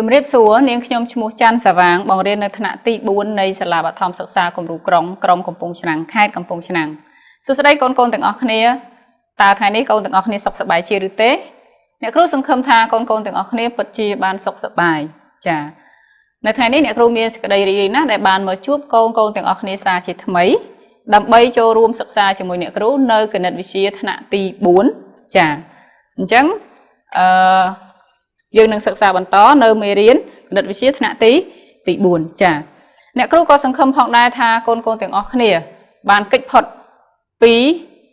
ជំរាបសួរនាងខ្ញុំឈ្មោះច័ន្ទសាវាងបងរៀននៅថ្នាក់ទី4នៃសាលាបឋមសិក្សាគំរូក្រុងកំពង់ឆ្នាំងខេត្តកំពង់ឆ្នាំងសួស្តីកូនៗទាំងអស់គ្នាតើថ្ងៃនេះកូនទាំងអស់គ្នាសុខសប្បាយជាឬទេអ្នកគ្រូសង្ឃឹមថាកូនៗទាំងអស់គ្នាពិតជាបានសុខសប្បាយចា៎នៅថ្ងៃនេះអ្នកគ្រូមានសេចក្តីរីករាយណាស់ដែលបានមកជួបកូនទាំងអស់គ្នាសាជាថ្មីដើម្បីចូលរួមសិក្សាជាមួយអ្នកគ្រូនៅគណិតវិទ្យាថ្នាក់ទី4ចា៎អញ្ចឹងយើងនឹងសិក្សាបន្តនៅមេរៀនគណិតវិទ្យាថ្នាក់ទី4ចា៎អ្នកគ្រូក៏សង្ឃឹមផងដែរថាកូនទាំងអស់គ្នាបានគេចផុតពី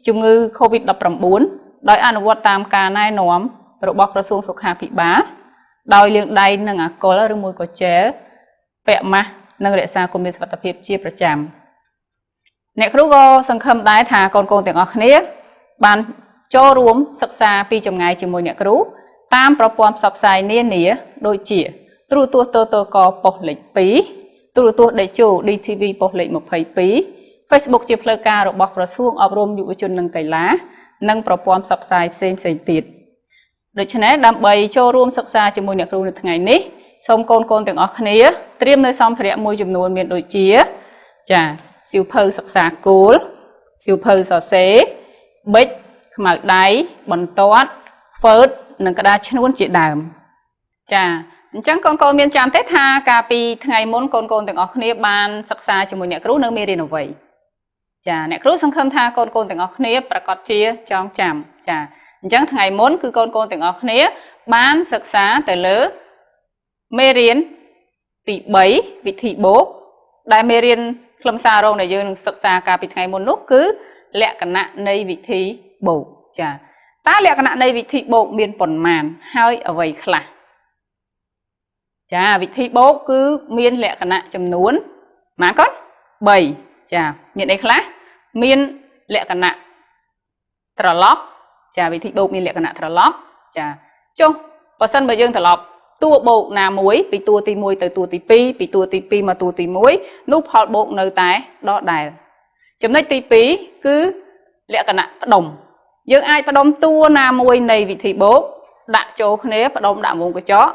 ជំងឺ COVID-19 ដោយអនុវត្តតាមការណែនាំរបស់ក្រសួងសុខាភិបាលដោយលាងដៃនឹងអាល់កុលឬមួយក៏ជែលពាក់ម៉ាស់និងរក្សាគុណភាពសុវត្ថិភាពជាប្រចាំអ្នកគ្រូក៏សង្ឃឹមដែរថាកូនទាំងអស់គ្នាបានចូលរួមសិក្សាពីចម្ងាយជាមួយអ្នកគ្រូតាមប្រព័ន្ធផ្សព្វផ្សាយនានាដូចជាទូរទស្សន៍តកប៉ុស្តិ៍លេខ2ទូរទស្សន៍ដេជោ DTV ប៉ុស្តិ៍លេខ22 Facebook ជាផ្លូវការរបស់ក្រសួងអប់រំយុវជននិងកីឡានិងប្រព័ន្ធផ្សព្វផ្សាយផ្សេងទៀតដូច្នេះដើម្បីចូលរួមសិក្សាជាមួយអ្នកគ្រូនៅថ្ងៃនេះសូមកូនទាំងអស់គ្នាត្រៀមនៅសម្ភារៈមួយចំនួនមានដូចជាចាសៀវភៅសិក្សាគោលសៀវភៅសរសេរប៊ិចខ្មៅដៃបន្ទាត់ហ្វឺតនិងក្តារឈ្នួនជាដើមចាអញ្ចឹងកូនមានចាំទេថាកាលពីថ្ងៃមុនកូនទាំងអស់គ្នាបានសិក្សាជាមួយអ្នកគ្រូនៅមេរៀនអ្វីចាអ្នកគ្រូសង្ឃឹមថាកូនទាំងអស់គ្នាប្រកាសជាចងចាំចាអញ្ចឹងថ្ងៃមុនគឺកូនទាំងអស់គ្នាបានសិក្សាទៅលើមេរៀនទី3វិធីបូកដែលមេរៀនខ្លឹមសាររងដែលយើងនឹងសិក្សាកាលពីថ្ងៃមុននោះគឺលក្ខណៈនៃវិធីបូកចាតើលក្ខណៈនៃវិធីបូកមានប៉ុន្មានហើយអ្វីខ្លះចាវិធីបូកគឺមានលក្ខណៈចំនួនប៉ុន្មានកូន3ចាមានអីខ្លះមានលក្ខណៈត្រឡប់ចាវិធីបូកមានលក្ខណៈត្រឡប់ចាចុះបើសិនបើយើងត្រឡប់តួបូកណាមួយពីតួទី1ទៅតួទី2ពីតួទី2មកតួទី1នោះផលបូកនៅតែដដែលចំណុចទី2គឺលក្ខណៈផ្ដុំយើងអាចផ្ដុំតួណាមួយនៃវិធីបូកដាក់ចូលគ្នាផ្ដុំដាក់មុំកញ្ចក់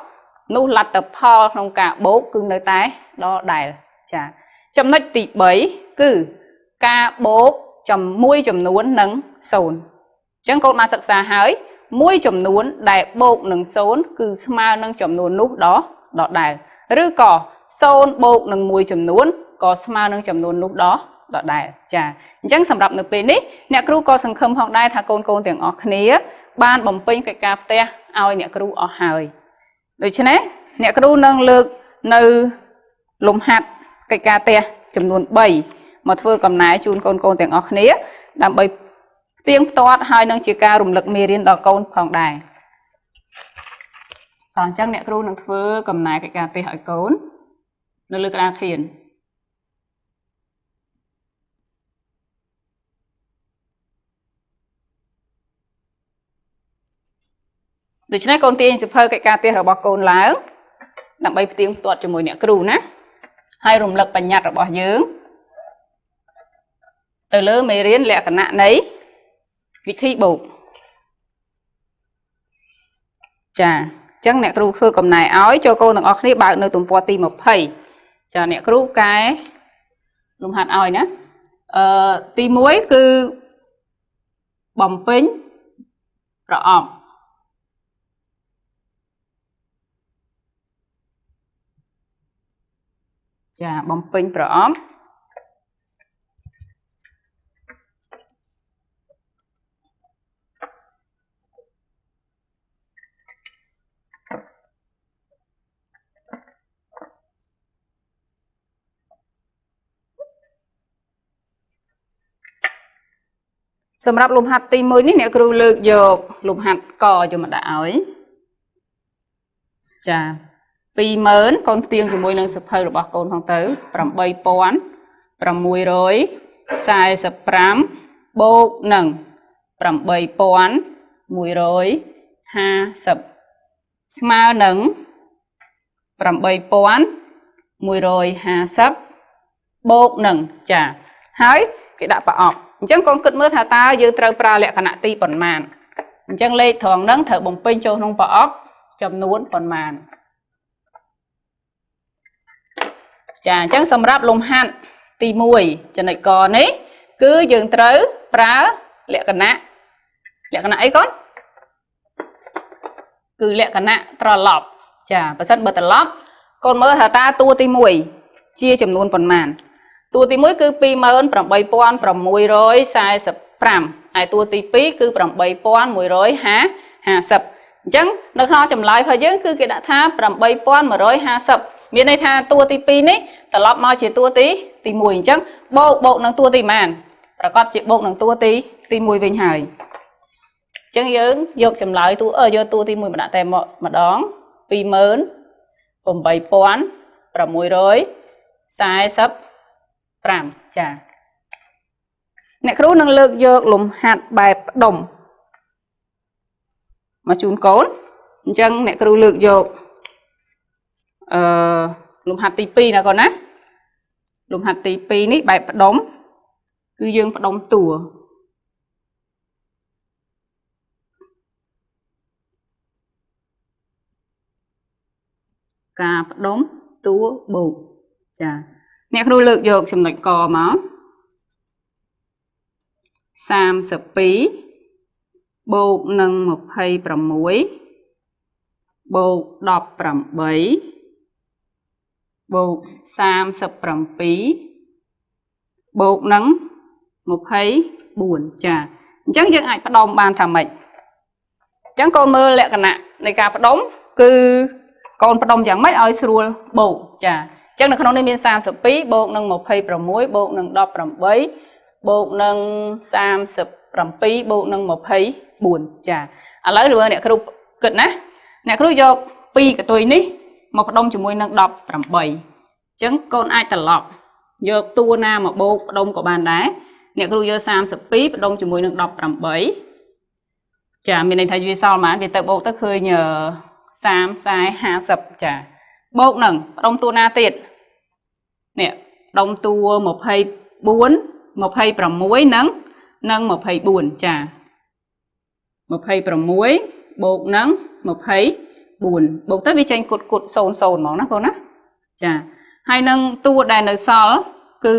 នោះលទ្ធផលក្នុងការបូកគឺនៅតែដដែលចាចំណុចទី3គឺការបូកមួយចំនួននឹង0អញ្ចឹងកូនបានសិក្សាហើយមួយចំនួនដែលបូកនឹង0គឺស្មើនឹងចំនួននោះដដែលឬក៏0បូកនឹងមួយចំនួនក៏ស្មើនឹងចំនួននោះដដែលចាអញ្ចឹងសម្រាប់នៅពេលនេះអ្នកគ្រូក៏សង្ឃឹមផងដែរថាកូនទាំងអស់គ្នាបានបំពេញកិច្ចការផ្ទះឲ្យអ្នកគ្រូអស់ហើយដូច្នេះអ្នកគ្រូនឹងលើកនៅលំហាត់កិច្ចការផ្ទះចំនួន3មកធ្វើកំណែជូនកូនទាំងអស់គ្នាដើម្បីផ្ទៀងផ្ទាត់ហើយនឹងជាការរំលឹកមេរៀនដល់កូនផងដែរអញ្ចឹងអ្នកគ្រូនឹងធ្វើកំណែកិច្ចការផ្ទះឲ្យកូននៅលើក្តារខៀនដូច្នេះកូនទាញសៀវភៅកិច្ចការផ្ទះរបស់កូនឡើងដើម្បីផ្ទៀងផ្ទាត់ជាមួយអ្នកគ្រូណាហើយរំលឹកបញ្ញត្តិរបស់យើងទៅលើមេរៀនលក្ខណៈនៃវិធីបូកចាអញ្ចឹងអ្នកគ្រូធ្វើកំណែឲ្យចូលកូនទាំងអស់គ្នាបើកនៅទំព័រទី20ចាអ្នកគ្រូកែលំហាត់ឲ្យណាទី1គឺបំពេញប្រអប់ចាបំពេញប្រអប់សម្រាប់លំហាត់ទី1នេះអ្នកគ្រូលើកយកលំហាត់កយកមកដាក់ឲ្យចា20000កូនផ្ទៀងជាមួយនឹងសៀវភៅរបស់កូនផងទៅ8645បូកនឹង8150ស្មើនឹង8150បូកនឹងចាហើយគេដាក់ប្រអប់អញ្ចឹងកូនគិតមើលថាតើយើងត្រូវប្រើលក្ខណៈទីប៉ុន្មានអញ្ចឹងលេខត្រង់ហ្នឹងត្រូវបំពេញចូលក្នុងប្រអប់ចំនួនប៉ុន្មាន ចាអញ្ចឹងសម្រាប់លំហាត់ទី1ចំណុចកនេះគឺយើងត្រូវប្រើលក្ខណៈអីកូនគឺលក្ខណៈត្រឡប់ចាបើសិនបើត្រឡប់កូនមើលថាតើតួទី1ជាចំនួនប៉ុន្មានតួទី1គឺ 28,645 ហើយតួទី2គឺ 8,150 អញ្ចឹងនៅក្នុងចម្លើយរបស់យើងគឺគេដាក់ថា 8,150 មានន័យថាតួទី2នេះត្រឡប់មកជាតួទី1អញ្ចឹងបូកនឹងតួទីប៉ុន្មានប្រកាសជាបូកនឹងតួទី1វិញហើយអញ្ចឹងយើងយកចម្លើយយកតួទី1មកដាក់តែម្ដង 28,645 ចាអ្នកគ្រូនឹងលើកយកលំហាត់បែបផ្ដុំមកជូនកូនអញ្ចឹងអ្នកគ្រូលើកយកលំហាត់ទី2ណាកូនណាលំហាត់ទី2នេះបែបផ្ដុំគឺយើងផ្ដុំតួការផ្ដុំតួបូកចាអ្នកគ្រូលើកយកចំណុចកមក32បូកនឹង26បូក18បូក37បូកនឹង24ចាអញ្ចឹងយើងអាចផ្ដុំបានថាម៉េចអញ្ចឹងកូនមើលលក្ខណៈនៃការផ្ដុំគឺកូនផ្ដុំយ៉ាងម៉េចឲ្យស្រួលបូកចាអញ្ចឹងនៅក្នុងនេះមាន32បូកនឹង26បូកនឹង18បូកនឹង37បូកនឹង24ចាឥឡូវមើលអ្នកគ្រូគិតណាអ្នកគ្រូយក2កតុយនេះមកផ្ដុំជាមួយនឹង18អញ្ចឹងកូនអាចត្រឡប់យកតួណាមកបូកផ្ដុំក៏បានដែរអ្នកគ្រូយក32ផ្ដុំជាមួយនឹង18ចាមានន័យថាវាសល់ប៉ុន្មានវាទៅបូកទៅឃើញ30 40 50ចាបូកនឹងផ្ដុំតួណាទៀតនេះផ្ដុំតួ24 26និង24ចា26បូកនឹង24បូកទៅវាចេញគុត00ហ្មងណាកូនណាចាហើយនឹងតួដែលនៅសល់គឺ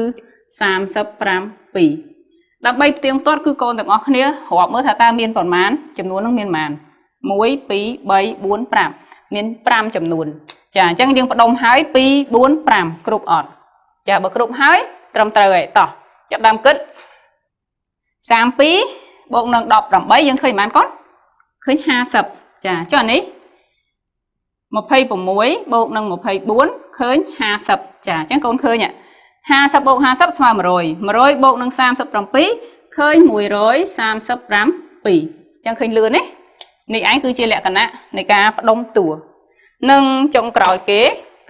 37ដើម្បីផ្ទៀងផ្ទាត់គឺកូនទាំងអស់គ្នារាប់មើលថាតើមានប៉ុន្មានចំនួននឹងមានប៉ុន្មាន1 2 3 4 5មាន5ចំនួនចាអញ្ចឹងយើងផ្ដុំហើយ2 4 5គ្រប់អត់ចាបើគ្រប់ហើយត្រឹមត្រូវហើយតោះចាប់ដើមគិត32បូកនឹង18យើងឃើញប៉ុន្មានកូនឃើញ50ចាចុះអានេះ26បូកនឹង24ឃើញ50ចាអញ្ចឹងកូនឃើញ50បូក50ស្មើ100 100បូកនឹង37ឃើញ137អញ្ចឹងឃើញលឿនទេនេះឯងគឺជាលក្ខណៈនៃការផ្ដុំតួនិងចុងក្រោយគេ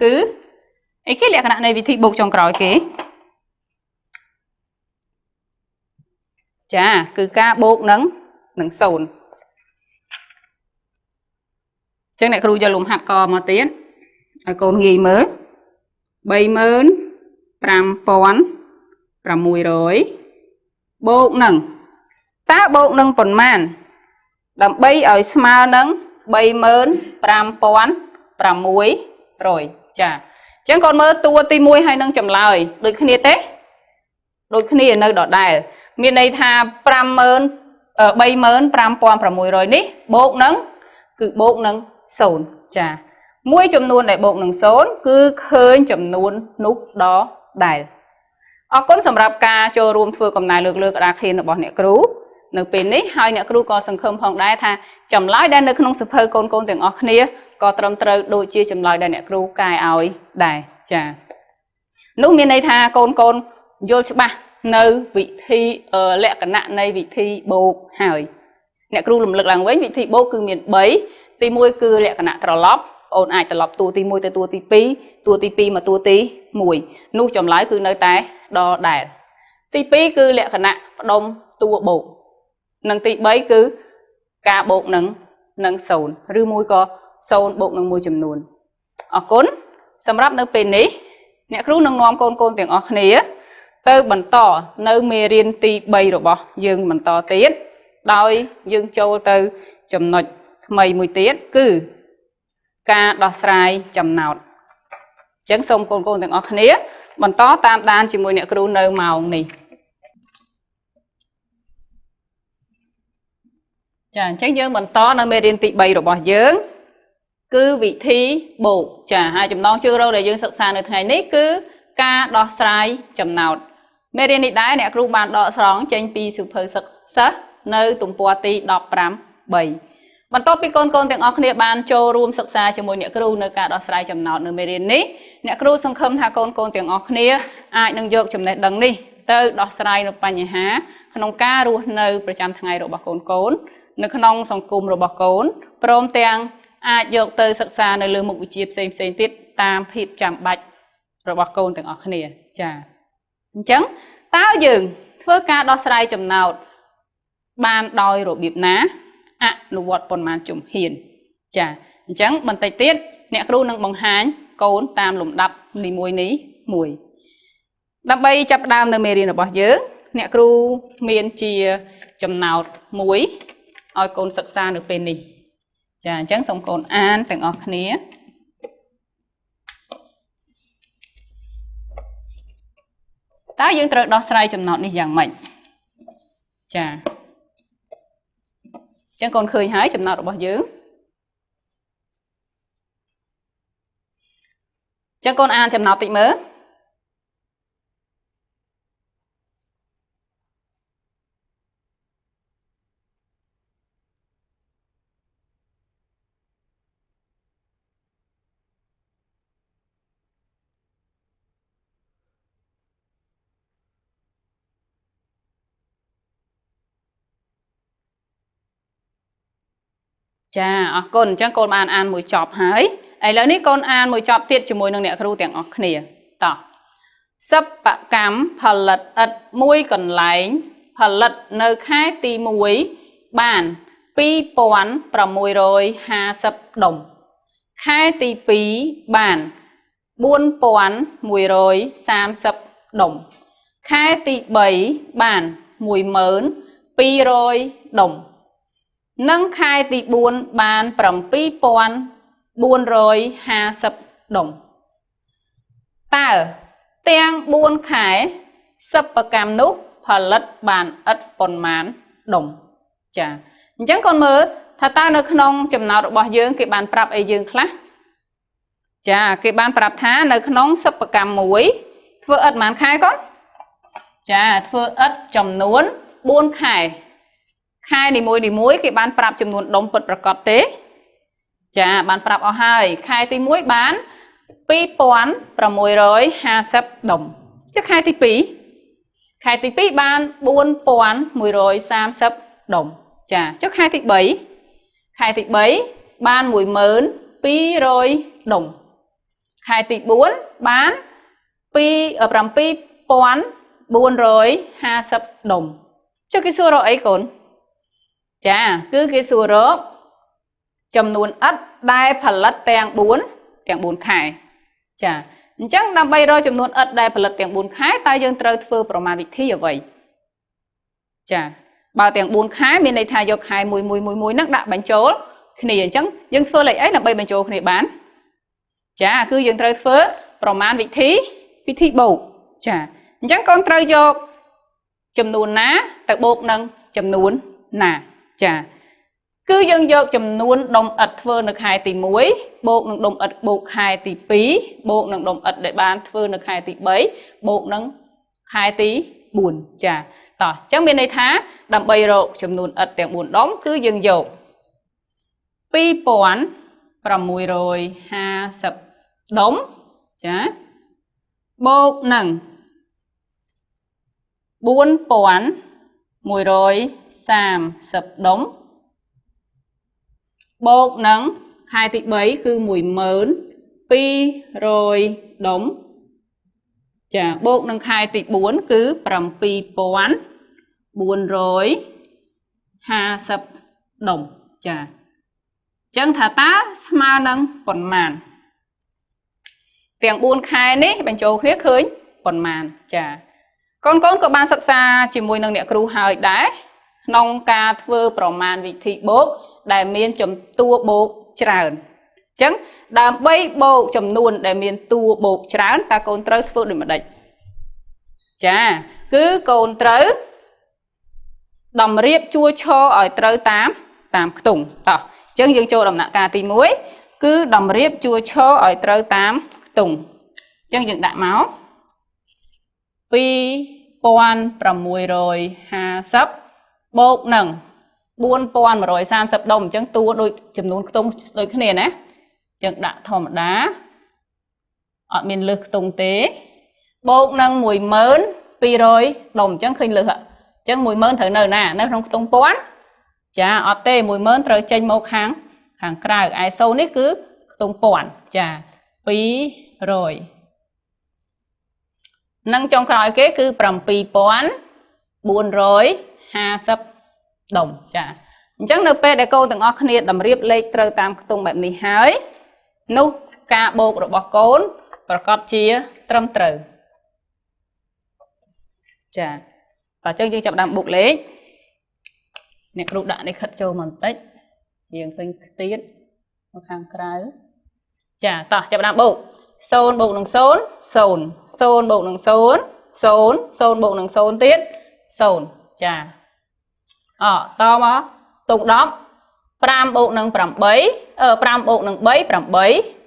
គឺអីគេលក្ខណៈនៃវិធីបូកចុងក្រោយគេចាគឺការបូកនឹង0អញ្ចឹងអ្នកគ្រូយកលំហាត់កមកទៀតឲ្យកូនងាយមើល35,600បូកនឹងតើបូកនឹងប៉ុន្មានដើម្បីឲ្យស្មើនឹង35,600ចាអញ្ចឹងកូនមើលតួទី1ហើយនឹងចម្លើយដូចគ្នាទេដូចគ្នានៅដដែលមានន័យថា35,600នេះបូកនឹងគឺបូកនឹង0ចាមួយចំនួនដែលបូកនឹង0គឺឃើញចំនួននោះដដែលអរគុណសម្រាប់ការចូលរួមធ្វើកំណែលើកក្តារខៀនរបស់អ្នកគ្រូនៅពេលនេះហើយអ្នកគ្រូក៏សង្ឃឹមផងដែរថាចម្លើយដែលនៅក្នុងសៀវភៅកូនៗទាំងអស់គ្នាក៏ត្រឹមត្រូវដូចជាចម្លើយដែលអ្នកគ្រូកែឲ្យដែរចានោះមានន័យថាកូនយល់ច្បាស់នៅវិធីលក្ខណៈនៃវិធីបូកហើយអ្នកគ្រូរំលឹកឡើងវិញវិធីបូកគឺមាន3ទី1គឺលក្ខណៈត្រឡប់អូនអាចត្រឡប់តួទី1ទៅតួទី2តួទី2មកតួទី1នោះចម្លើយគឺនៅតែដដែលទី2គឺលក្ខណៈផ្ដុំតួបូកនិងទី3គឺការបូកនឹង0ឬមួយក៏0បូកនឹងមួយចំនួនអរគុណសម្រាប់នៅពេលនេះអ្នកគ្រូនឹងនាំកូនទាំងអស់គ្នាទៅបន្តនៅមេរៀនទី3របស់យើងបន្តទៀតដោយយើងចូលទៅចំណុចថ្មីមួយទៀតគឺការដោះស្រាយចំណោទ ចឹងសូមកូនទាំងអស់គ្នាបន្តតាមដានជាមួយអ្នកគ្រូនៅម៉ោងនេះចាអញ្ចឹងយើងបន្តនៅមេរៀនទី3របស់យើងគឺវិធីបូកចាហើយចំណងជើងរងដែលយើងសិក្សានៅថ្ងៃនេះគឺការដោះស្រាយចំណោទមេរៀននេះដែរអ្នកគ្រូបានដកស្រង់ចេញពីសៀវភៅសិក្សានៅទំព័រទី15 បន្ទាប់ពីកូនទាំងអស់គ្នាបានចូលរួមសិក្សាជាមួយអ្នកគ្រូនៅការដោះស្រាយចំណោទនៅមេរៀននេះអ្នកគ្រូសង្ឃឹមថាកូនទាំងអស់គ្នាអាចនឹងយកចំណេះដឹងនេះទៅដោះស្រាយនៅបញ្ហាក្នុងការរស់នៅប្រចាំថ្ងៃរបស់កូននៅក្នុងសង្គមរបស់កូនព្រមទាំងអាចយកទៅសិក្សានៅលើមុខវិជ្ជាផ្សេងទៀតតាមភាពចាំបាច់របស់កូនទាំងអស់គ្នាចាអញ្ចឹងតើយើងធ្វើការដោះស្រាយចំណោទបានដោយរបៀបណាអនុវត្តប៉ុន្មានជំហានចាអញ្ចឹងបន្តិចទៀតអ្នកគ្រូនឹងបង្ហាញកូនតាមលំដាប់នីមួយដើម្បីចាប់ផ្ដើមនៅមេរៀនរបស់យើងអ្នកគ្រូមានជាចំណោទមួយឲ្យកូនសិក្សានៅពេលនេះចាអញ្ចឹងសូមកូនអានទាំងអស់គ្នាតើយើងត្រូវដោះស្រាយចំណោទនេះយ៉ាងម៉េចចាអញ្ចឹងកូនឃើញហើយចំណោទរបស់យើងអញ្ចឹងកូនអានចំណោទតិចមើលចាអរគុណអញ្ចឹងកូនបានអានមួយចប់ហើយឥឡូវនេះកូនអានមួយចប់ទៀតជាមួយនឹងអ្នកគ្រូទាំងអស់គ្នាតោះសិប្បកម្មផលិតឥដ្ឋមួយកន្លែងផលិតនៅខែទី1បាន2650ដុំខែទី2បាន4130ដុំខែទី3បាន12400ដុំនិងខែទី4បាន7450ដុំតើទាំង4ខែសិប្បកម្មនោះផលិតបានឥដ្ឋប៉ុន្មានដុំចាអញ្ចឹងកូនមើលថាតើនៅក្នុងចំណោទរបស់យើងគេបានប្រាប់អីយើងខ្លះចាគេបានប្រាប់ថានៅក្នុងសិប្បកម្មមួយធ្វើឥដ្ឋប៉ុន្មានខែកូនចាធ្វើឥដ្ឋចំនួន4ខែខែនីមួយគេបានប្រាប់ចំនួនដុំពិតប្រាកដទេចាបានប្រាប់អស់ហើយខែទី1បាន2650ដុំចុះខែទី2បាន4130ដុំចាចុះខែទី3បាន12400ដុំខែទី4បាន7450ដុំចុះគេសួររកអីកូនចាគឺគេសួររកចំនួនឥដ្ឋដែលផលិតទាំង4ខែចាអញ្ចឹងដើម្បីរកចំនួនឥដ្ឋដែលផលិតទាំង4ខែតើយើងត្រូវធ្វើប្រមាណវិធីអ្វីចាបើទាំង4ខែមានន័យថាយកខែមួយហ្នឹងដាក់បញ្ចូលគ្នាអញ្ចឹងយើងធ្វើលេខអីដើម្បីបញ្ចូលគ្នាបានចាគឺយើងត្រូវធ្វើប្រមាណវិធីបូកចាអញ្ចឹងកូនត្រូវយកចំនួនណាទៅបូកនឹងចំនួនណាចាគឺយើងយកចំនួនដុំឥដ្ឋធ្វើនៅខែទី1បូកនឹងដុំឥដ្ឋបូកខែទី2បូកនឹងដុំឥដ្ឋដែលបានធ្វើនៅខែទី3បូកនឹងខែទី4ចាតោះអញ្ចឹងមានន័យថាដើម្បីរកចំនួនឥដ្ឋទាំង4ដុំគឺយើងយក2650ដុំចាបូកនឹង4130ដុំបូកនឹងខែទី3គឺ12400ដុំចាបូកនឹងខែទី4គឺ7450ដុំចាអញ្ចឹងថាតើស្មើនឹងប៉ុន្មានទាំង4ខែនេះបញ្ចូលគ្នាឃើញប៉ុន្មានចាកូនក៏បានសិក្សាជាមួយនឹងអ្នកគ្រូហើយដែរក្នុងការធ្វើប្រមាណវិធីបូកដែលមានចំនួនបូកច្រើន Chẳng đàm bay bộ chấm nuôn để miền tua bột trán ta con trớ phương để mà đạch chà cứ con trớ đầm riệp chua cho ở trớ tám tùng tỏ chẳng dương cho đầm nạ ca tí muối cứ đầm riệp chua cho ở trớ tám tùng chẳng dương đạ máu pi pon prầm mùi rồi hà sấp bột nằng buôn pon mà rồi sam sập đồng chẳng tua đôi chấm nuôn tùng đôi cái này nè chẳng đạ thòm đá ở miền lực tùng tế bột nâng mùi mớn pi rồi đồng chẳng khinh lực ạ chẳng mùi mớn thử nở nè nó không tùng pón chà ở tê mùi mớn trời chênh một hàng cài ai sâu nít cứ tùng pón chà pi rồi nâng trong khói kế cứ prầm pi pón buồn rồi hà sập đồng chà chẳng nợ pe để cô từng óc nhiệt đầm riệp lệch trời tam tùngแบบนี้ហើយនោះការបោករបស់កូនប្រកបជាត្រឹមត្រូវចាបើអញ្ចឹងយើងចាប់ដើមបូកលេខអ្នកគ្រូដាក់នេះខិតចូលមកបន្តិចយើងឃើញទៀតនៅខាងក្រៅចាតោះចាប់ដើមបូក0បូកនឹង0 0 0បូកនឹង0 0 0បូកនឹង0ទៀត0ចាតមកតុក10 5បូកនឹង8 5បូកនឹង3 8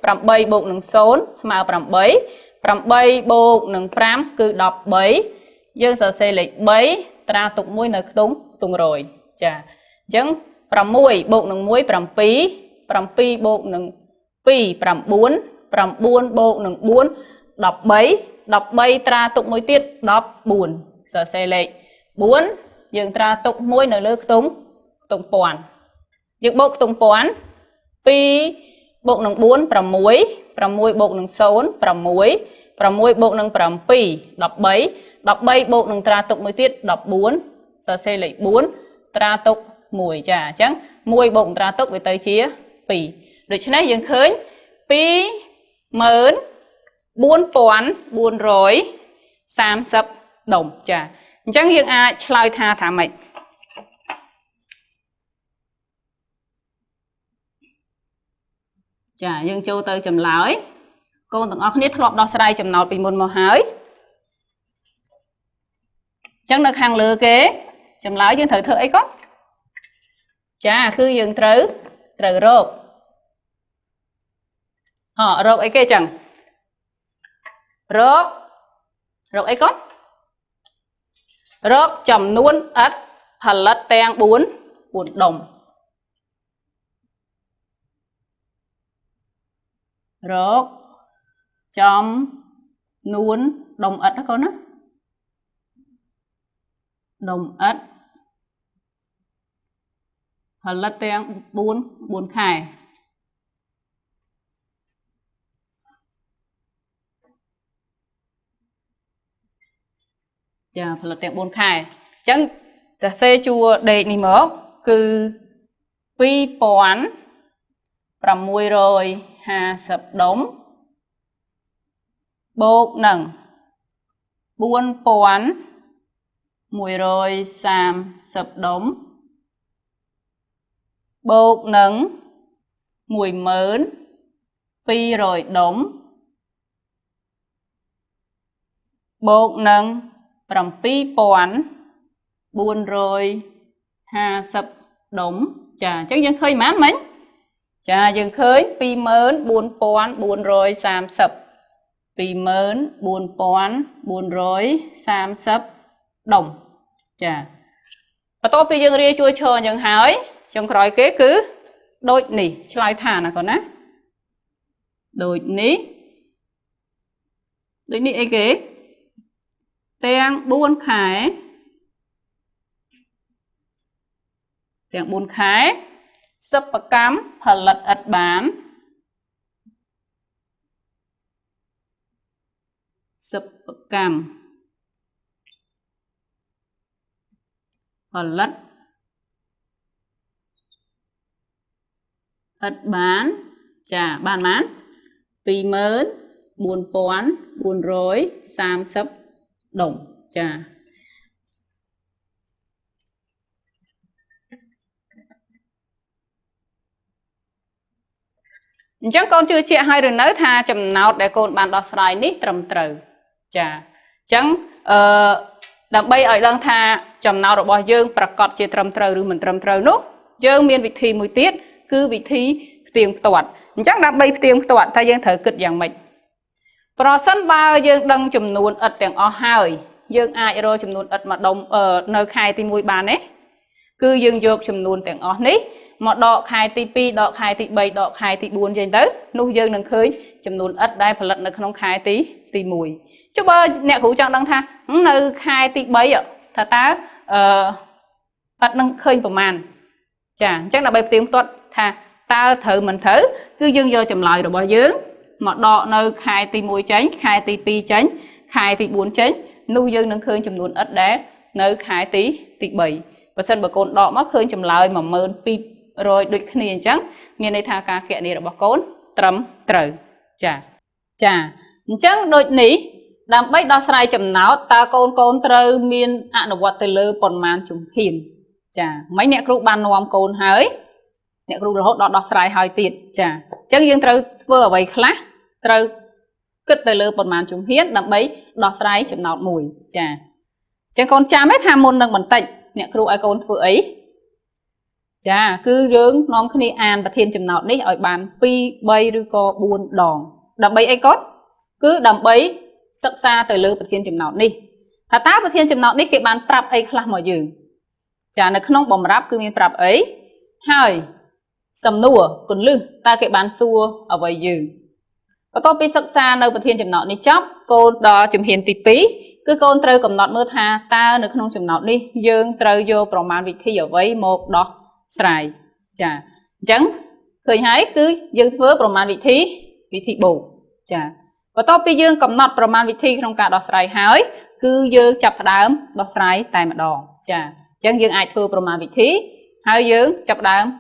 8បូកនឹង0ស្មើ8 8បូកនឹង5គឺ13យើងសរសេរលេខ3ត្រាទុក1នៅក្នុងខ្ទង់រយចាអញ្ចឹង6បូកនឹង1 7 7បូកនឹង2 9 9បូកនឹង4 13 13ត្រាទុក1ទៀត14សរសេរលេខ4យើងត្រាទុក1នៅលើខ្ទង់ពាន់យើងបូកខ្ទង់ពាន់2បូកនឹង4 6 6បូកនឹង0 6 6បូកនឹង7 13 13បូកនឹងត្រាទុក1ទៀត14សរសេរលេខ4ត្រាទុក1ចាអញ្ចឹង1បូកត្រាទុកវាទៅជា2ដូច្នេះយើងឃើញ24430ដុំចាអញ្ចឹងយើងអាចឆ្លើយថាម៉េចចាយើងចូលទៅចម្លើយកូនទាំងអស់គ្នាធ្លាប់ដោះស្រាយចំណោទពីមុនមកហើយអញ្ចឹងនៅខាងលើគេចម្លើយយើងត្រូវធ្វើអីគាត់ចាគឺយើងត្រូវរករកអីគេចឹងរកអីគាត់រកចំនួនឥដ្ឋផលិតទាំង4ដុំរកចំនួនដុំឥដ្ឋណាកូនណាដុំឥដ្ឋផលិតទាំង4ខែចាផលិតទាំង4ខែអញ្ចឹងសរសេរជួរដេកនេះមកគឺ2650ដុំបូកនឹង4130ដុំបូកនឹង12000ដុំបូកនឹង7450ដុំចាអញ្ចឹងយើងឃើញប៉ុន្មានមិញចាយើងឃើញ24430 24430ដុំចាបន្ទាប់ពីយើងរៀនជួយឈរយ៉ាងហើយចុងក្រោយគេគឺដូចនេះឆ្លើយថាណាកូនណាដូចនេះអីគេទាំង4ខែសិប្បកម្មផលិតឥដ្ឋបានសិប្បកម្មផលិតឥដ្ឋបានចាបានប៉ុន្មាន24430ដុំចា chẳng con chưa chia hai rồi nới tha chầm nào để con bàn đọc sài ní trầm trừ chà chẳng đằng bay ở đằng tha chầm nào rồi bỏ dương bạc cọt chia trầm trừ rồi mình trầm trừ nốt dương miền vị thi mùi tiết cứ vị thi tiền toàn chắc đằng bay tiền toàn thay dương thở cực dạng mình pro sân bao dương đằng chầm nuôn ật tiền o hai dương ai rồi chầm nuôn ật mà đồng ở nơi khai tim mùi bàn ấy cứ dương dược chầm nuôn tiền o ní một đọ khai tí pi đọ khai tí bay đọ khai tí buôn trên tới nu dương đừng khơi chấm nôn ất đây phải lật nó không khai tí mùi chứ bơ nè khủ chọn đăng tha nơi khai tí bay ạ thà ta ất nâng khơi của màn chả chắc là bay tiếng tuật thà ta thử mình thử cứ dương vô chấm lại rồi bỏ dương một đọ nơi khai tí mùi tránh khai tí pi tránh khai tí buôn tránh nu dương đừng khơi chấm nôn ất đá nơi khai tí bay và sân bờ cồn đọ mắc khơi chấm lại mà mơn pi rồi đôi khi chẳng nghe này tha ca kệ này là bọc cốn trầm trời chà chẳng đôi ní làm bách đo sai chầm não ta côn trời miên ạ nó quạt từ lơ còn màn trùng hiền chà mấy nẹt kêu ban nòm côn hới nẹt kêu hốt đo sai hơi tiệt chà chẳng dương trời vừa vậy khác trời cất từ lơ còn màn trùng hiến làm bách đo sai chầm não mùi chà chẳng con cha mấy tham môn đang bẩn tịnh nẹt kêu ai côn vừa ấy chà cứ rướng non khi an và thiên chấm nọ ní ở bàn pi bay rồi co buồn đòn đầm bay ai cốt cứ đầm bay sắc xa từ lư và thiên chấm nọ ní thà tá và thiên chấm nọ ní cái bàn prap ai khla mò dừng chà nó không bom ráp cứ miên prap ấy hai sầm nua còn lư ta cái bàn xua ở vậy dừng và có pi sắc xa nơi và thiên chấm nọ ní chóp cô đo chấm hiền tì pí cứ con trời cầm nọ mưa tha ta nó không chấm nọ ní dương trời vôប្រមាណ vị thi ở với một đó sài chà chẳng khởi hái cứ dương phớประมาณ vị thi bù chà và to pi dương cầm nọt ประมาณ vị thi trong cả đo sài hái cứ dương chập đám đo sài tại mặt đỏ chà chẳng dương ai thưa ประมาณ vị thi hai dương chập đám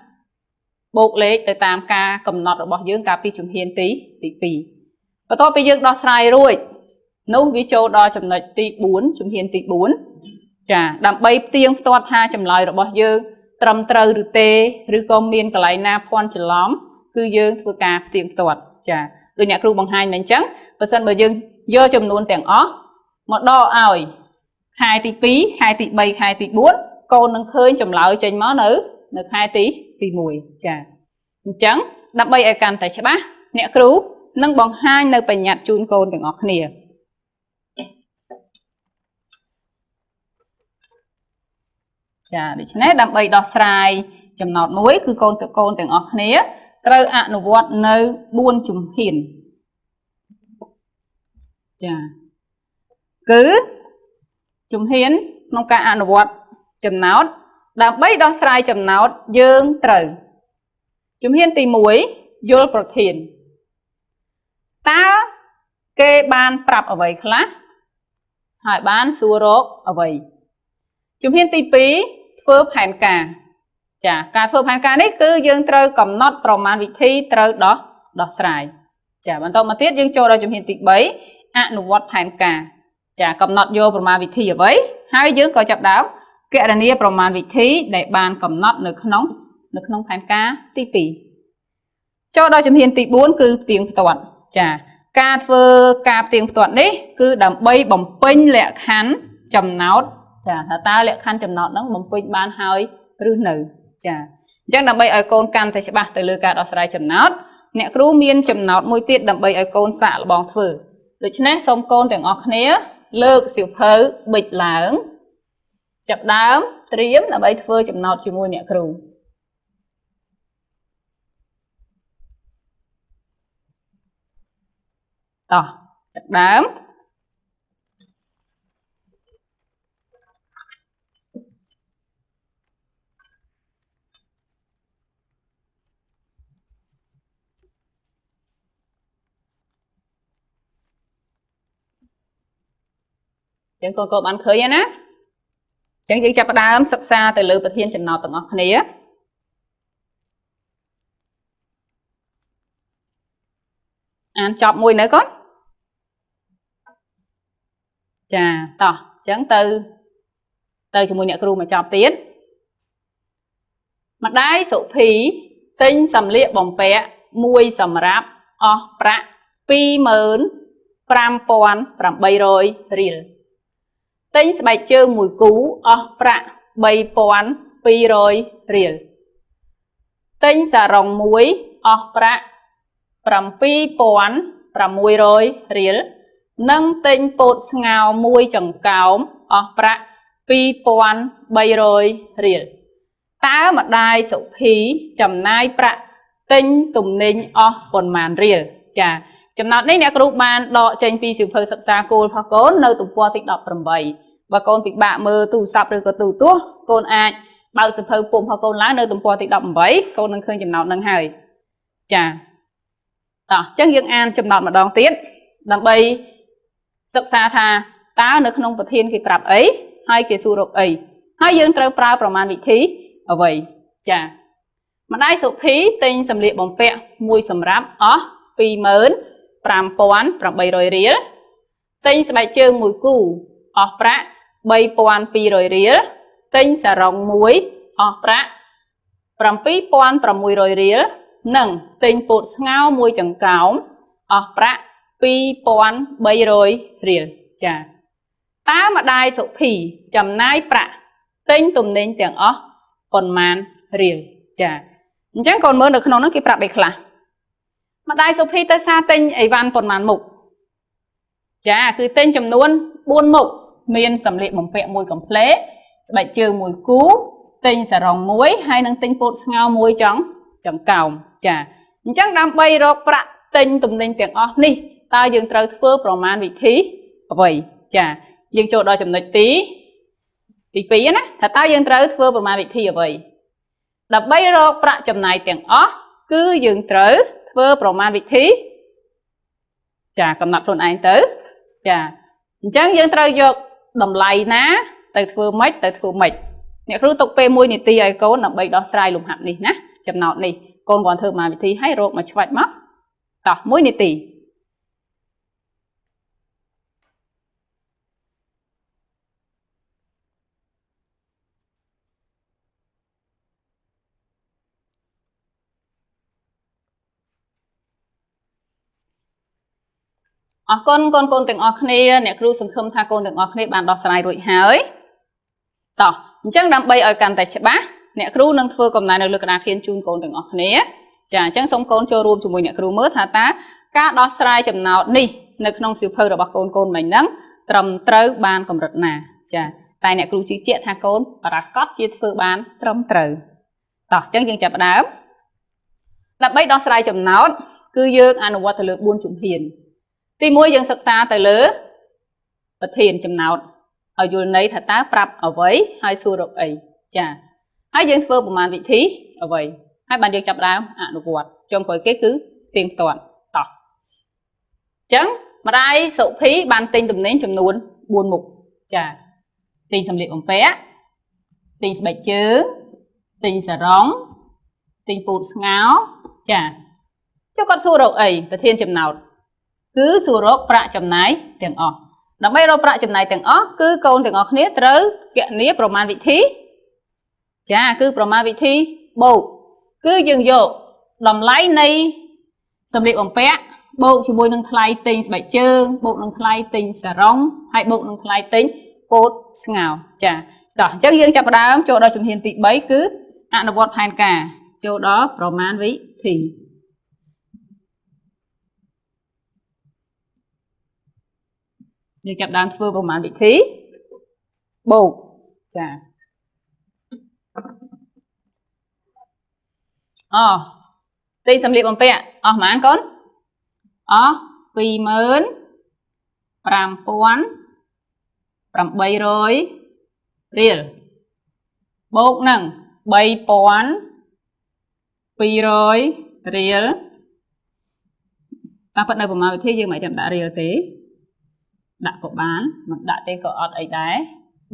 bột lệ từ tam ca cầm nọt ở bỏ dương cả pi chủng hiền tí pi và to pi dương đo sài rồi nấu vi châu đo chấm lệch tí 4 chủng hiền tí 4 chà đầm bay tiếng to tha chấm lời bỏ dương trầm trừ rư tê rư con miên cả lại na phòn chỉ lóm cứ dương vừa cà tiếng tuột chà đôi nhà kêu bằng hai nền trắng và sân bờ dương do chấm nôn tiếng ó một đo ỏi khai tí pí khai tí bay khai tí 4 con nâng khơi chấm lại trên mó nữ được 2 tí mùi chà trắng đập bay ở càn tại chả bá nè kêu nâng bằng hai nơi bày nhạt chun con tiếng ó nè chà để cho nên đam bay đo sai chấm nọt muối cứ con tiếng ọc nế trời ạ nó vọt nơi buôn chùm hiền chà cứ chùm hiến nông cả nó vọt chấm nốt đam bay đo sai chấm nốt dương trời chùm hiến tì muối vô protein ta kê ban prap ở vậy khác hỏi ban xua rốt ở vậy chùm hiên tí pí phớp hành cả chà cả phớp hành cả đấy cứ dương trời cầm nốt ประมาณ vị thi trời đó đọc sài chà bạn tao mà tiết dương cho ra chùm hiên tí bấy ạ nụ vọt hành cả chà cầm nốt vô ประมาณ vị thi ở bấy hai dương có chập đáo kệ là nia ประมาณ vị thi để bàn cầm nốt nước nóng hành cả tí pí cho ra chùm hiên tí 4 cứ tiếng toàn chà ca phơ ca tiếng toàn đấy cứ đầm bay bồng pin lẹ khán chầm nốt chà thà ta lệ khăn chấm nọt nó bấm pin ban hơi rư nữ chà chắc đầm bay ở con can thì sẽ bạc từ lừa cả đo sài chấm nọt nè kêu miên chấm nọt môi tiết đầm bay ở con xạ là bong phử được chứ nè xong con tiếng ngọc nế lược xỉu phớ bịch láng chập đám triếm là bay phơ chấm nọt chỉ môi nè kêu đó chập đám chẳng còn cô bạn khơi á chẳng chỉ chập đám sắc xa từ lư bật thiên chấm nọt từng ngọc nế ăn chọc mùi nữa con chà tỏ chẳng từ cho mùi nhẹ kêu mà chọc tiến mặt đáy sổ phí tinh sầm liệ bỏng pẹ មួយសម្រាប់អស់ប្រាក់ 25,800 រៀលទិញស្បែកជើងមួយគូអស់ប្រាក់ 3,200 រៀលទិញសារ៉ុងមួយអស់ប្រាក់ 7,600 រៀលនិងទិញពោតស្ងោរមួយចង្កោមអស់ប្រាក់ 2,300 រៀលតើម្ដាយសុភីចំណាយប្រាក់ទិញទំនិញអស់ប៉ុន្មានរៀលចាចំណោទនេះអ្នកគ្រូបានដកចេញពីសៀវភៅសិក្សាគោលរបស់កូននៅទំព័រទី 18 បើកូនពិបាកមើលទូរស័ព្ទឬក៏ទូរទស្សន៍កូនអាចបើកសៀវភៅពុំរបស់កូនឡើងនៅទំព័រទី 18 កូននឹងឃើញចំណោទនឹងហើយចាអញ្ចឹងយើងអានចំណោទម្ដងទៀតដើម្បីសិក្សាថាតើនៅក្នុងប្រធានគេប្រាប់អីហើយគេសួររកអីហើយយើងត្រូវប្រើប្រមាណវិធីអ្វីចាម្ដាយសុភីទិញសម្លៀកបំពាក់មួយសម្រាប់អស់ 25,800 រៀលទិញស្បែកជើងមួយគូអស់ប្រាក់ 3,200 រៀលទិញសារ៉ុងមួយអស់ប្រាក់ 7,600 រៀលនិងទិញពោតស្ងោរមួយចង្កោមអស់ប្រាក់ 2,300 រៀលចាតើម្ដាយសុភីចំណាយប្រាក់ទិញទំនិញទាំងអស់ប៉ុន្មានរៀលចាអញ្ចឹងកូនមើលនៅក្នុងនោះគេប្រាប់អីខ្លះម្ដាយសុភីទៅសារទិញអីវ៉ាន់ប៉ុន្មានមុខចាគឺទិញចំនួន4មុខមានសម្លៀកបំពាក់មួយកំប្លែស្បែកជើងមួយគូទិញសារ៉ុងមួយហើយនឹងទិញពោតស្ងោរមួយចង្កោមចាអញ្ចឹងដើម្បីរកប្រាក់ទិញទំនិញទាំងអស់នេះតើយើងត្រូវធ្វើប្រមាណវិធីអ្វីចាយើងចូលដល់ចំណុចទី2ណាថាតើយើងត្រូវធ្វើប្រមាណវិធីអ្វីដើម្បីរកប្រាក់ចំណាយទាំងអស់គឺយើងត្រូវធ្វើប្រមាណវិធីចាកំណត់ខ្លួនឯងទៅចាអញ្ចឹងយើងត្រូវយកតម្លៃណាទៅធ្វើម៉េចអ្នកគ្រូទុកពេល1នាទីឲ្យកូនដើម្បីដោះស្រាយលំហាត់នេះណាចំណោទនេះកូនគ្រាន់ធ្វើប្រមាណវិធីឲ្យរកមកឆ្វាច់មកតោះ1នាទីអរគុណកូនទាំងអស់គ្នាអ្នកគ្រូសង្ឃឹមថាកូនទាំងអស់គ្នាបានដោះស្រាយរួចហើយតោះអញ្ចឹងដើម្បីឲ្យកាន់តែច្បាស់អ្នកគ្រូនឹងធ្វើកំណែនៅលើក្តារខៀនជូនកូនទាំងអស់គ្នាចាអញ្ចឹងសូមកូនចូលរួមជាមួយអ្នកគ្រូមើលថាតើការដោះស្រាយចំណោទនេះនៅក្នុងសៀវភៅរបស់កូនមិញហ្នឹងត្រឹមត្រូវបានកម្រិតណាចាតែអ្នកគ្រូជឿជាក់ថាកូនប្រកាសជាធ្វើបានត្រឹមត្រូវតោះអញ្ចឹងយើងចាប់ផ្ដើមដើម្បីដោះស្រាយចំណោទគឺយើងអនុវត្តទៅលើ4ជំហានទី1យើងសិក្សាទៅលើប្រធានចំណោទឲ្យយល់ន័យថាតើប្រាប់អ្វីហើយសួររកអីចាហើយយើងធ្វើប្រមាណវិធីអ្វីហើយបានយើងចាប់ដើមអនុវត្តចុងក្រោយគេគឺទៀងទាត់តោះអញ្ចឹងម្ដាយសុភីបានទិញទំនិញចំនួន4មុខចាទិញសម្លៀកបំពាក់ទិញស្បែកជើងទិញសារ៉ុងទិញពោតស្ងោរចាចុះគាត់សួររកអីប្រធានចំណោទគឺសួររកប្រាក់ចំណាយទាំងអស់ដើម្បីរកប្រាក់ចំណាយទាំងអស់គឺកូនទាំងអស់គ្នាត្រូវគណនាប្រមាណវិធីចាគឺប្រមាណវិធីបូកគឺយើងយកតម្លៃនៃសម្លៀកបំពាក់បូកជាមួយនឹងថ្លៃទិញស្បែកជើងបូកនឹងថ្លៃទិញសារ៉ុងហើយបូកនឹងថ្លៃទិញពោតស្ងោរចាតោះអញ្ចឹងយើងចាប់ផ្ដើមចូលដល់ជំហានទី3គឺអនុវត្តផែនការចូលដល់ប្រមាណវិធីយើងចាប់ដើមធ្វើប្រមាណវិធីបូកចាទិញសម្លៀកបំពាក់អស់ប៉ុន្មានកូនអស់ 25,800 រៀលបូកនឹង 3,200 រៀលតាមពិតនៅប្រមាណវិធីយើងមិនចាំដាក់រៀលទេដាក់ក៏បានមិនដាក់ទេក៏អត់អីដែរ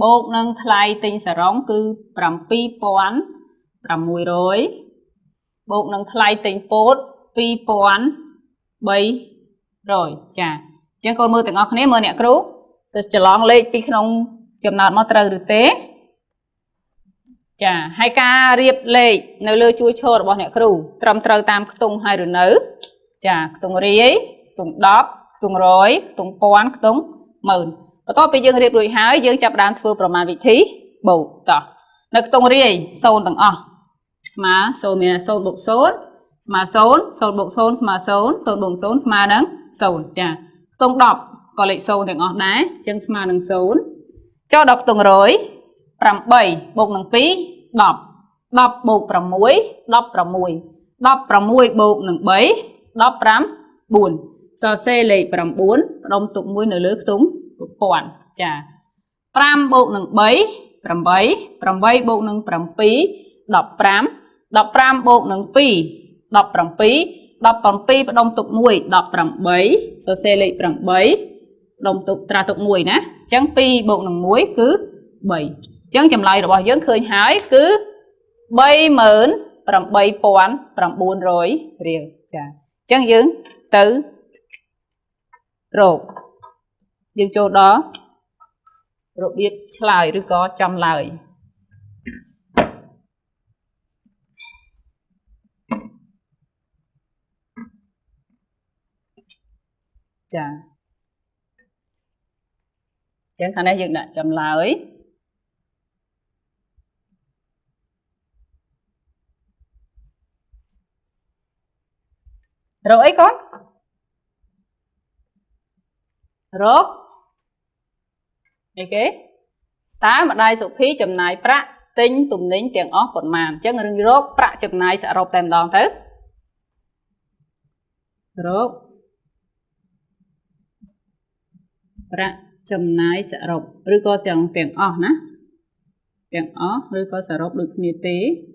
បូកនឹងថ្លៃទិញសារ៉ុងគឺ 7,600 បូកនឹងថ្លៃទិញពោត 2,300 ចាអញ្ចឹងកូនមើលទាំងអស់គ្នាមើលអ្នកគ្រូទៅច្រឡំលេខពីក្នុងចំណោទមកត្រូវឬទេ chà hai ca riệp lệ nơi lơ chui chô rồi bọn nè kêu trầm trâu tam tung hai rồi nớ chà tung ri tung đóp tung rối tung pon tung mờn và to bây giờ riệp rồi hái dương chập đàn thưaประมาณ vị thí bầu tỏ nơi tung ri sâu tầng má sâu mẹ sâu bụng sốt mà sâu bụng sốt mà sâu bụng sốt mà nắng sâu chà tung đọp có lệ sâu tầng đá chân mà nắng sốt cho đọc tung rối 8 bột nâng phí đọc đọc bột pra muối đọc pra muối đọc pra muối bột nâng bấy đọc pram buồn so xe lệ pram 4 đông tục muối nửa lứa túng quản chà pram bột nâng bấy pram bấy bột nâng pram phí đọc pram bột nâng phí đọc pram phí đông tục muối đọc pram bấy so xe lệ pram bấy đông tục tra tục muối ná chẳng phí bột nâng muối cứ 7 chẳng chầm lại rồi dân khơi hái cứ bay mớn bằng bay pon bằng 400 riêng chà chẳng dân từ rồi dân chỗ đó rồi biết lại rồi có chăm lại chà chẳng khả năng dân đã chăm lại rồi ấy con rồi ok tá mà đây số phí chấm này pra tính tụm nín tiền óc còn màn chứ người rốt pra chấm này sẽ rộp tem đòn thế rồi pra chấm này sẽ rộp rồi có chẳng tiền óc ná tiền óc rồi có sẽ rộp được như thế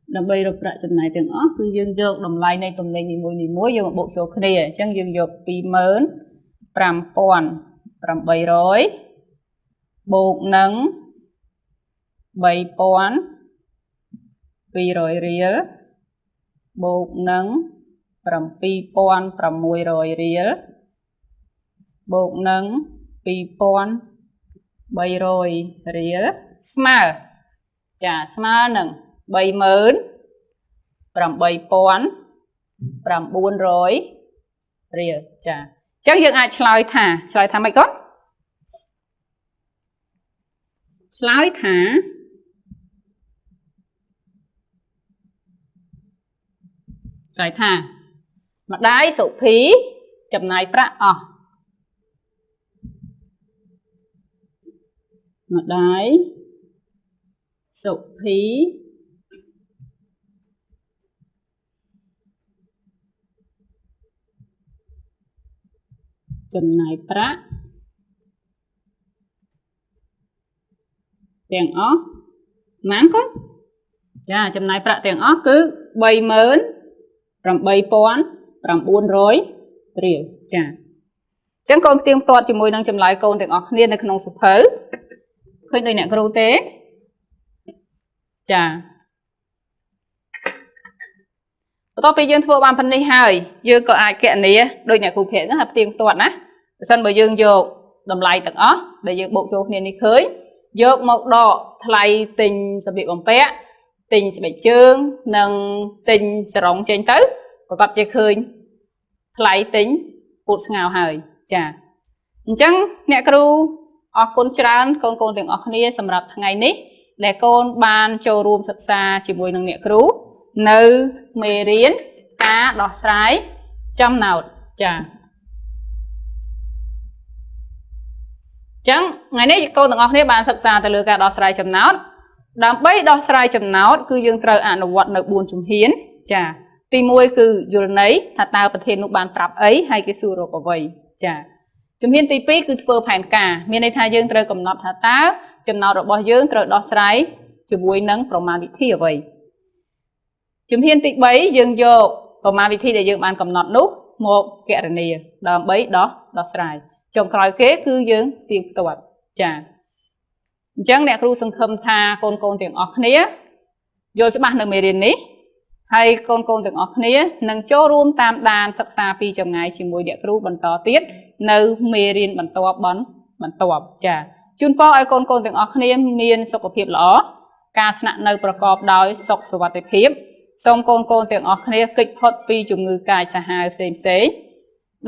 đầm bay rồi chấm này tiếng ó cứ dương dược đầm lai này tụm này ni muối vô một bộ chỗ kia chẳng dương dược pi mớn pram pon pram bay rồi bột nắng bay pon pi rồi ria bột nắng pram pi pon pram muối rồi ria bột nắng pi pon bay rồi ria smart chà smart nằng bay mớn pram bay pon pram 400 riêng chà chắc dân ai chơi thả mấy con chơi thả chơi thả mà đáy số phí chấm này pra mà đáy số phí chấm này pra tiền ó mán con dạ chấm này pra tiền ó cứ bay mớn làm bay pon làm 400 riêng chà chẳng con tiếng toát chỉ môi đang chấm lại câu tiền ó niênในក្នុងសភៅឃើញដូចអ្នកគ្រូទេចាបន្ទាប់ពីយើងធ្វើបានប៉ុណ្នេះហើយយើងក៏អាចគណនាដូចអ្នកគ្រូភ័ក្រហ្នឹងថាផ្ទៀងផ្ទាត់ណាបើសិនបើយើងយកតម្លៃទាំងអស់ដែលយើងបូកចូលគ្នានេះឃើញយកមកដកថ្លៃទិញសម្លៀកបំពាក់ទិញស្បែកជើងនិងទិញសរងចេញទៅប្រកបជាឃើញថ្លៃទិញពូតស្ងោហើយចាអញ្ចឹងអ្នកគ្រូអរគុណច្រើនកូនទាំងអស់គ្នាសម្រាប់ថ្ងៃនេះដែលកូនបានចូលរួមសិក្សាជាមួយនឹងអ្នកគ្រូនៅមេរៀនការដោះស្រាយចំណោទចាចឹងថ្ងៃនេះកូនទាំងអស់គ្នាបានសិក្សាទៅលើការដោះស្រាយចំណោទដើម្បីដោះស្រាយចំណោទគឺយើងត្រូវអនុវត្តនៅ4ជំហានចាទី1គឺយល់ន័យថាតើប្រធាននោះបានប្រាប់អីហើយគេសួររកអ្វីចាជំហានទី2គឺធ្វើផែនការមានន័យថាយើងត្រូវកំណត់ថាតើចំណោទរបស់យើងត្រូវដោះស្រាយជាមួយនឹងប្រមាណវិធីអ្វីជំហានទី3យើងយកប្រមាណវិធីដែលយើងបានកំណត់នោះមកគណនាដើម្បីដោះស្រាយចុងក្រោយគេគឺយើងទៀងផ្ទាត់ចាអញ្ចឹងអ្នកគ្រូសង្ឃឹមថាកូនទាំងអស់គ្នាយល់ច្បាស់នៅមេរៀននេះហើយកូនទាំងអស់គ្នានឹងចូលរួមតាមដានសិក្សាពីចម្ងាយជាមួយអ្នកគ្រូបន្តទៀតនៅមេរៀនបន្ទាប់ បន្ទាប់ចាជូនពរឲ្យកូនៗទាំងអស់គ្នាមានសុខភាពល្អការស្នាក់នៅប្រកបដោយសុខសុវត្ថិភាពសូមកូនៗទាំងអស់គ្នាគេចផុតពីជំងឺកាយសាហាវផ្សេងៗ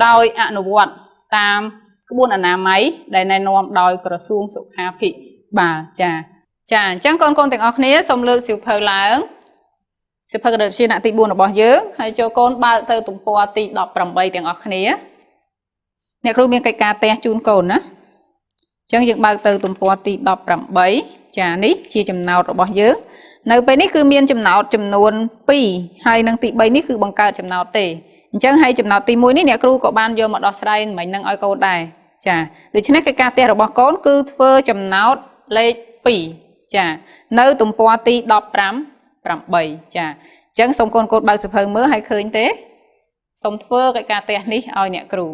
ដោយអនុវត្តតាមក្បួនអនាម័យដែលណែនាំដោយក្រសួងសុខាភិបាលចាអញ្ចឹងកូនៗទាំងអស់គ្នាសូមលើកសៀវភៅឡើងសៀវភៅគណិតវិទ្យាថ្នាក់ទី4របស់យើងហើយចូលកូនបើកទៅទំព័រទី18ទាំងអស់គ្នាអ្នកគ្រូមានកិច្ចការផ្ទះជូនកូនណាអញ្ចឹងយើងបើកទៅទំព័រទី18ចានេះជាចំណោទរបស់យើងនៅពេលនេះគឺមានចំណោទចំនួន2ហើយនឹងទី3នេះគឺបង្កើតចំណោទទេអញ្ចឹងហើយចំណោទទី1នេះអ្នកគ្រូក៏បានយកមកដោះស្រាយមិញនឹងឲ្យកូនដែរចាដូច្នេះកិច្ចការផ្ទះរបស់កូនគឺធ្វើចំណោទលេខ2ចានៅទំព័រទី18ចាអញ្ចឹងសូមកូនបើកសៀវភៅមើលឲ្យឃើញទេសូមធ្វើកិច្ចការផ្ទះនេះឲ្យអ្នកគ្រូ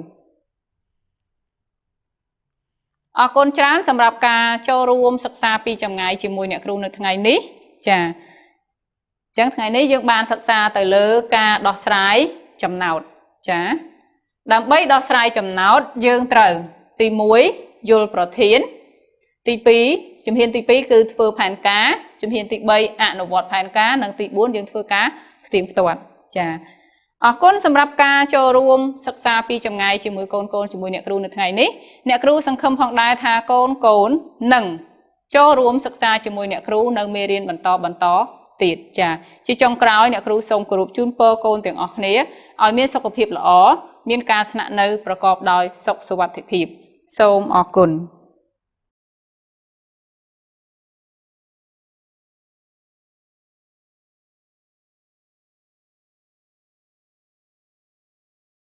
អរគុណច្រើនសម្រាប់ការចូលរួមសិក្សាពីចម្ងាយជាមួយអ្នកគ្រូនៅថ្ងៃនេះចាអញ្ចឹងថ្ងៃនេះយើងបានសិក្សាទៅលើការដោះស្រាយចំណោទចាដើម្បីដោះស្រាយចំណោទយើងត្រូវទី1យល់ប្រធានទី2ជំហានទី2គឺធ្វើផែនការជំហានទី3អនុវត្តផែនការនិងទី4យើងធ្វើការផ្ទៀងផ្ទាត់ចាអរគុណសម្រាប់ការចូលរួមសិក្សាពីចម្ងាយជាមួយកូនជាមួយអ្នកគ្រូនៅថ្ងៃនេះអ្នកគ្រូសង្ឃឹមផងដែរថាកូននឹងចូលរួមសិក្សាជាមួយអ្នកគ្រូនៅមេរៀនបន្តទៀតចាជាចុងក្រោយអ្នកគ្រូសូមគោរពជូនពរកូនទាំងអស់គ្នាឲ្យមានសុខភាពល្អមានការស្នាក់នៅប្រកបដោយសុខសុវត្ថិភាពសូមអរគុណ